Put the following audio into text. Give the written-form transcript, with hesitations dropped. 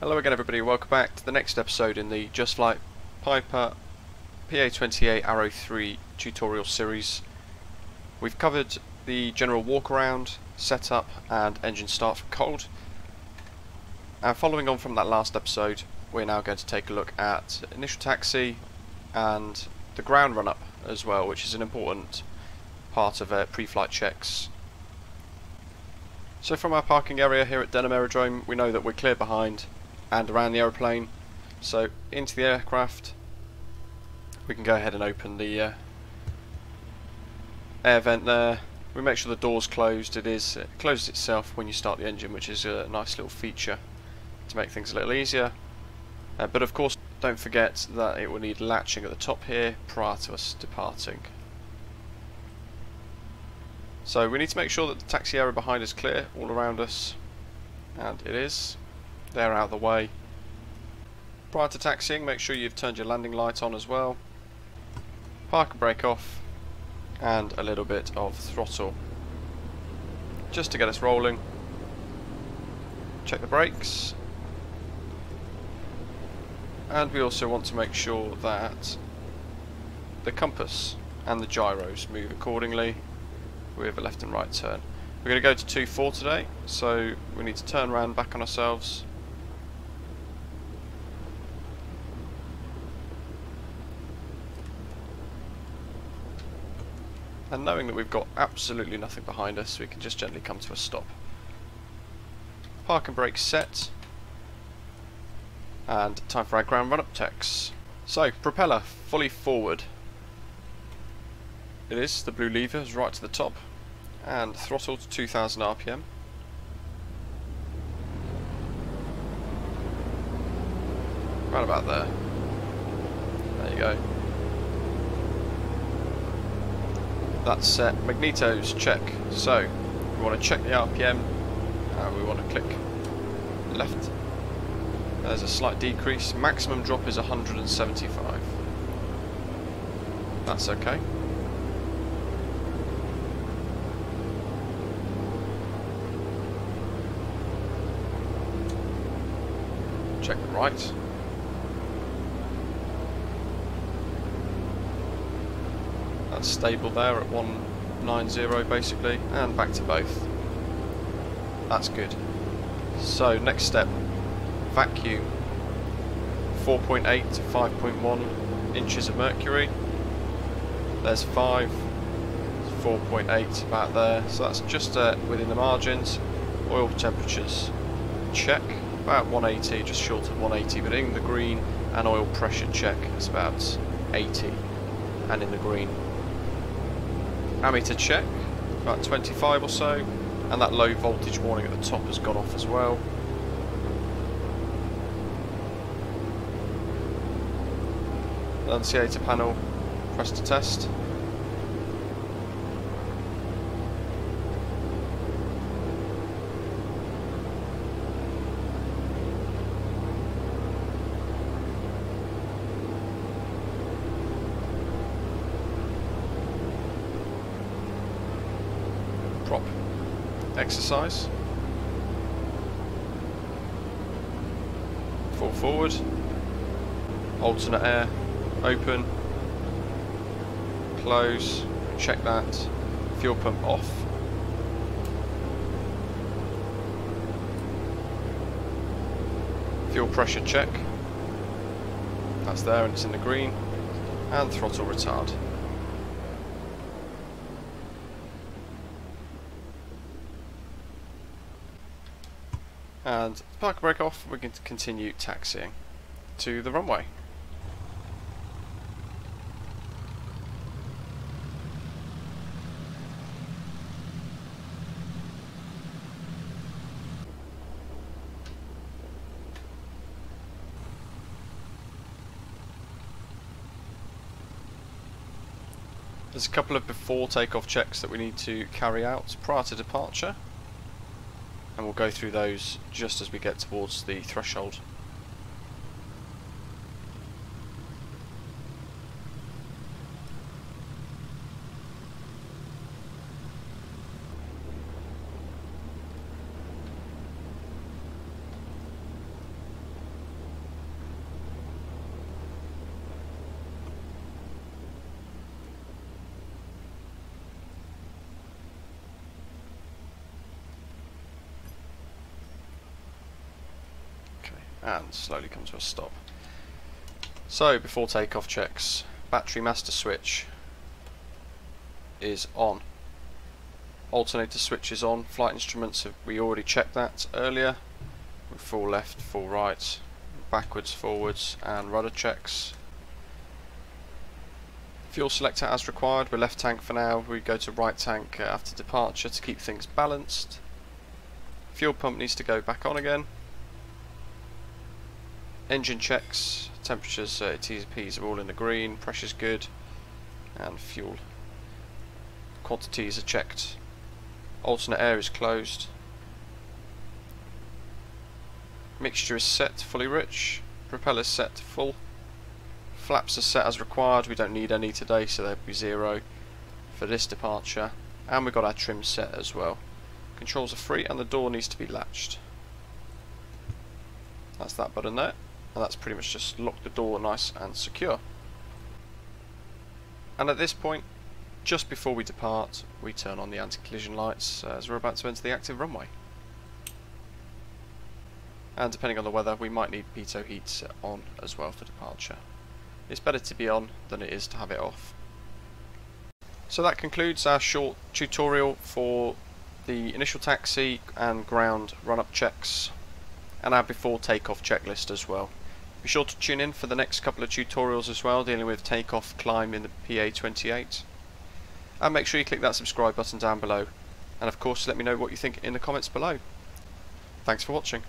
Hello again everybody, welcome back to the next episode in the JustFlight PA28 Arrow 3 tutorial series. We've covered the general walk around, setup and engine start for cold. And following on from that last episode, we're now going to take a look at initial taxi and the ground run up as well, which is an important part of pre-flight checks. So from our parking area here at Denham Aerodrome, we know that we're clear behind and around the aeroplane, so into the aircraft we can go ahead and open the air vent there. We make sure the door's closed. It closes itself when you start the engine, which is a nice little feature to make things a little easier, but of course don't forget that it will need latching at the top here prior to us departing. So we need to make sure that the taxi area behind is clear all around us, and it is. They're out of the way. Prior to taxiing, make sure you've turned your landing light on as well. Park and brake off, and a little bit of throttle just to get us rolling. Check the brakes, and we also want to make sure that the compass and the gyros move accordingly with a left and right turn. We're going to go to 2-4 today, so we need to turn around back on ourselves. And knowing that we've got absolutely nothing behind us, we can just gently come to a stop. Park and brake set. And time for our ground run-up checks. So, propeller fully forward. It is, the blue lever is right to the top. And throttle to 2000 RPM. Right about there. There you go. That's set. Magnetos check. So we want to check the RPM and we want to click left. There's a slight decrease. Maximum drop is 175. That's okay. Check the right. That's stable there at 190 basically, and back to both. That's good. So next step, vacuum. 4.8 to 5.1 inches of mercury. There's 5, 4.8 about there, so that's just within the margins. Oil temperatures, check, about 180, just short of 180, but in the green. And oil pressure check is about 80 and in the green. Ammeter check, about 25 or so, and that low voltage warning at the top has gone off as well. Annunciator panel, press to test. Prop exercise. Full forward. Alternate air. Open. Close. Check that. Fuel pump off. Fuel pressure check. That's there and it's in the green. And throttle retard. And park and brake off, we're going to continue taxiing to the runway. There's a couple of before takeoff checks that we need to carry out prior to departure, and we'll go through those just as we get towards the threshold. and slowly come to a stop. So before takeoff checks, battery master switch is on. Alternator switch is on. Flight instruments, we already checked that earlier. Full left, full right, backwards, forwards, and rudder checks. Fuel selector as required. We're left tank for now. We go to right tank after departure to keep things balanced. Fuel pump needs to go back on again. Engine checks, temperatures, T's and P's are all in the green, pressure's good, and fuel quantities are checked. Alternate air is closed. Mixture is set to fully rich. Propellers set to full. Flaps are set as required. We don't need any today, so they'll be 0 for this departure. And we've got our trim set as well. Controls are free, and the door needs to be latched. That's that button there, and that's pretty much just lock the door nice and secure. And at this point, just before we depart, we turn on the anti-collision lights as we're about to enter the active runway. And depending on the weather, we might need pitot heat on as well for departure. It's better to be on than it is to have it off. So that concludes our short tutorial for the initial taxi and ground run-up checks, and our before takeoff checklist as well. Be sure to tune in for the next couple of tutorials as well, dealing with takeoff climb in the PA28. And make sure you click that subscribe button down below, and of course let me know what you think in the comments below. Thanks for watching.